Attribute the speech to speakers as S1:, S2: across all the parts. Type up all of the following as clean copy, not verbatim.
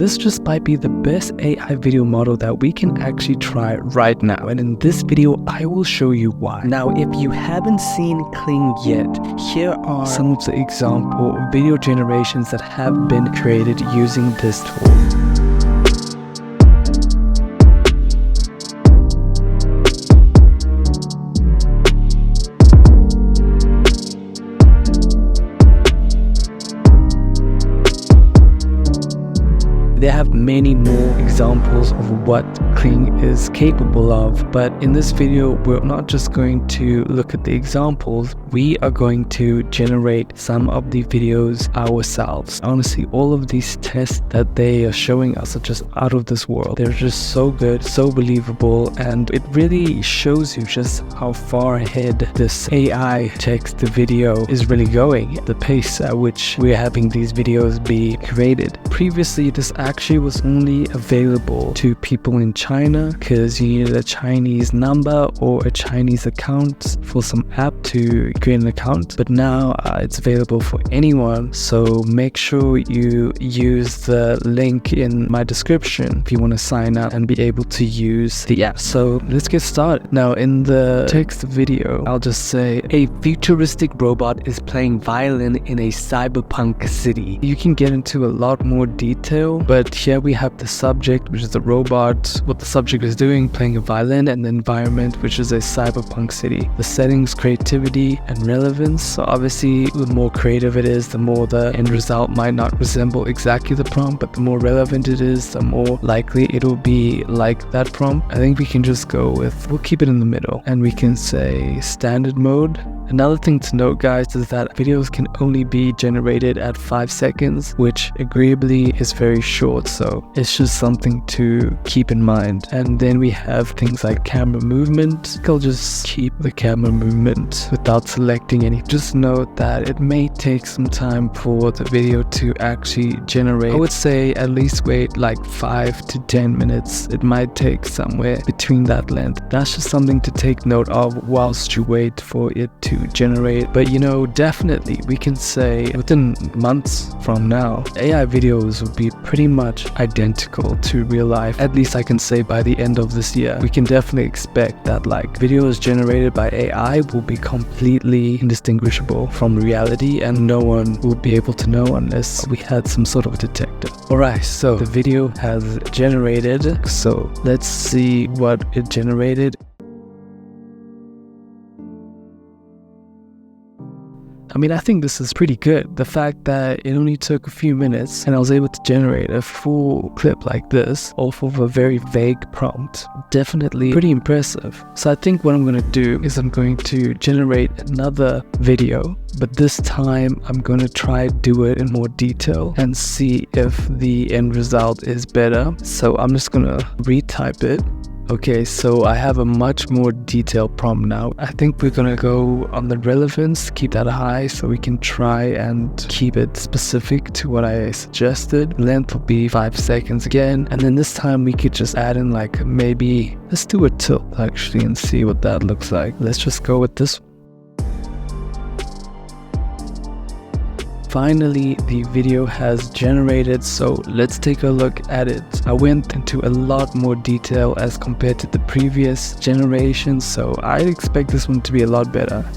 S1: This just might be the best AI video model that we can actually try right now. And in this video, I will show you why. Now, if you haven't seen Kling yet, here are some of the example video generations that have been created using this tool. They have many more examples of what Kling is capable of, but in this video we're not just going to look at the examples, we are going to generate some of the videos ourselves. Honestly, all of these tests that they are showing us are just out of this world. They're just so good, so believable, and it really shows you just how far ahead this AI text to video is really going, the pace at which we're having these videos be created. Previously, this actually was only available to people in China because you needed a Chinese number or a Chinese account for some app to create an account, but now it's available for anyone. So make sure you use the link in my description if you want to sign up and be able to use the app. So let's get started. Now, in the text video, I'll just say a futuristic robot is playing violin in a cyberpunk city. You can get into a lot more detail, but here we have the subject, which is the robot, what the subject is doing, playing a violin, and the environment, which is a cyberpunk city. The settings, creativity, and relevance. So obviously, the more creative it is, the more the end result might not resemble exactly the prompt, but the more relevant it is, the more likely it'll be like that prompt. I think we can just go with, we'll keep it in the middle, and we can say standard mode. Another thing to note, guys, is that videos can only be generated at 5 seconds, which agreeably is very short, so it's just something to keep in mind. And then we have things like camera movement. I'll just keep the camera movement without selecting any. Just note that it may take some time for the video to actually generate. I would say at least wait like 5 to 10 minutes. It might take somewhere between that length. That's just something to take note of whilst you wait for it to generate. But you know, definitely we can say within months from now, AI videos will be pretty much identical to real life. At least I can say by the end of this year, we can definitely expect that like videos generated by AI will be completely indistinguishable from reality, and no one will be able to know unless we had some sort of detector. Alright, so the video has generated, so let's see what it generated. I mean, I think this is pretty good. The fact that it only took a few minutes and I was able to generate a full clip like this off of a very vague prompt, definitely pretty impressive. So I think what I'm going to do is I'm going to generate another video, but this time I'm going to try do it in more detail and see if the end result is better. So I'm just going to retype it. Okay, so I have a much more detailed prompt now. I think we're gonna go on the relevance, keep that high so we can try and keep it specific to what I suggested. Length will be 5 seconds again, and then this time we could just add in like maybe, let's do a tilt actually and see what that looks like. Let's just go with this one. Finally, the video has generated, so let's take a look at it. I went into a lot more detail as compared to the previous generation, so I'd expect this one to be a lot better.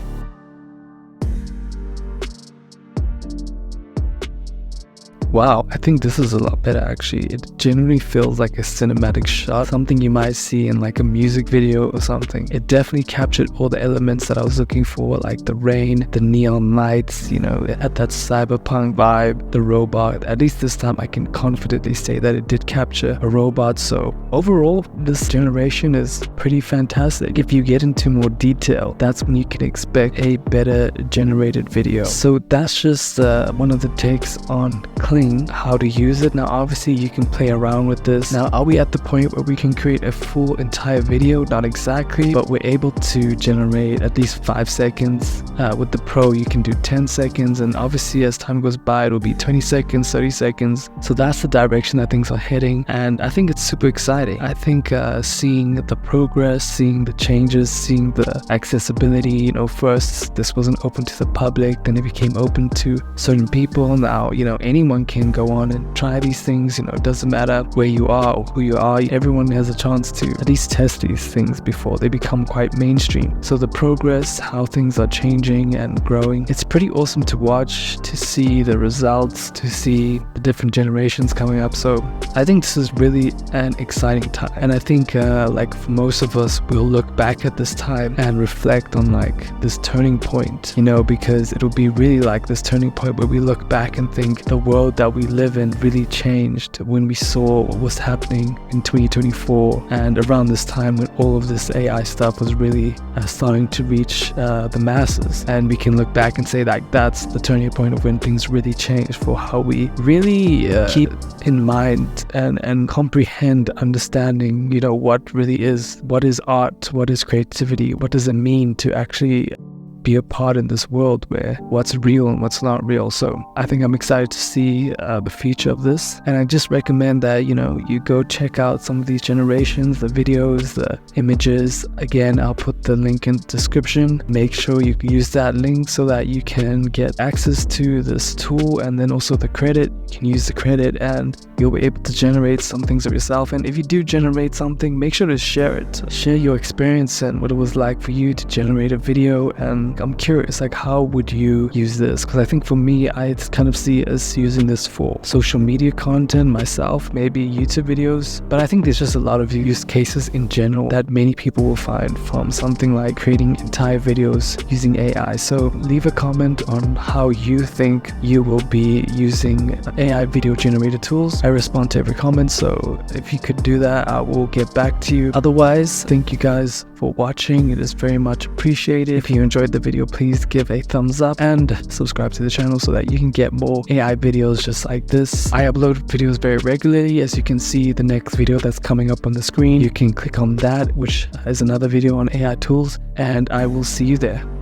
S1: Wow, I think this is a lot better actually. It genuinely feels like a cinematic shot, something you might see in like a music video or something. It definitely captured all the elements that I was looking for, like the rain, the neon lights, you know, it had that cyberpunk vibe, the robot. At least this time I can confidently say that it did capture a robot. So overall, this generation is pretty fantastic. If you get into more detail, that's when you can expect a better generated video. So that's just one of the takes on Kling, how to use it. Now obviously you can play around with this. Now are we at the point where we can create a full entire video? Not exactly, but we're able to generate at least 5 seconds. With the Pro you can do 10 seconds, and obviously as time goes by it'll be 20 seconds, 30 seconds. So that's the direction that things are heading, and I think it's super exciting. I think seeing the progress, seeing the changes, seeing the accessibility, you know, first this wasn't open to the public, then it became open to certain people. Now, you know, anyone can go on and try these things. You know, it doesn't matter where you are or who you are, everyone has a chance to at least test these things before they become quite mainstream. So the progress, how things are changing and growing, it's pretty awesome to watch, to see the results, to see the different generations coming up. So I think this is really an exciting time, and I think like for most of us, we'll look back at this time and reflect on like this turning point, you know, because it'll be really like this turning point where we look back and think the world that we live in really changed when we saw what was happening in 2024 and around this time when all of this AI stuff was really starting to reach the masses. And we can look back and say that that's the turning point of when things really changed for how we really keep in mind and comprehend understanding, you know, what really is, what is art, what is creativity, what does it mean to actually be a part in this world where what's real and what's not real. So I think I'm excited to see the future of this, and I just recommend that, you know, you go check out some of these generations, the videos, the images. Again, I'll put the link in the description. Make sure you use that link so that you can get access to this tool, and then also the credit. You can use the credit and you'll be able to generate some things of yourself. And if you do generate something, make sure to share it. Share your experience and what it was like for you to generate a video. And I'm curious, like, how would you use this? Because I think for me, I kind of see us using this for social media content myself, maybe YouTube videos. But I think there's just a lot of use cases in general that many people will find from something like creating entire videos using AI. So leave a comment on how you think you will be using AI video generator tools. I respond to every comment, so if you could do that, I will get back to you. Otherwise, thank you guys for watching. It is very much appreciated. If you enjoyed the video, please give a thumbs up and subscribe to the channel so that you can get more AI videos just like this. I upload videos very regularly. As you can see, the next video that's coming up on the screen, you can click on that, which is another video on AI tools, and I will see you there.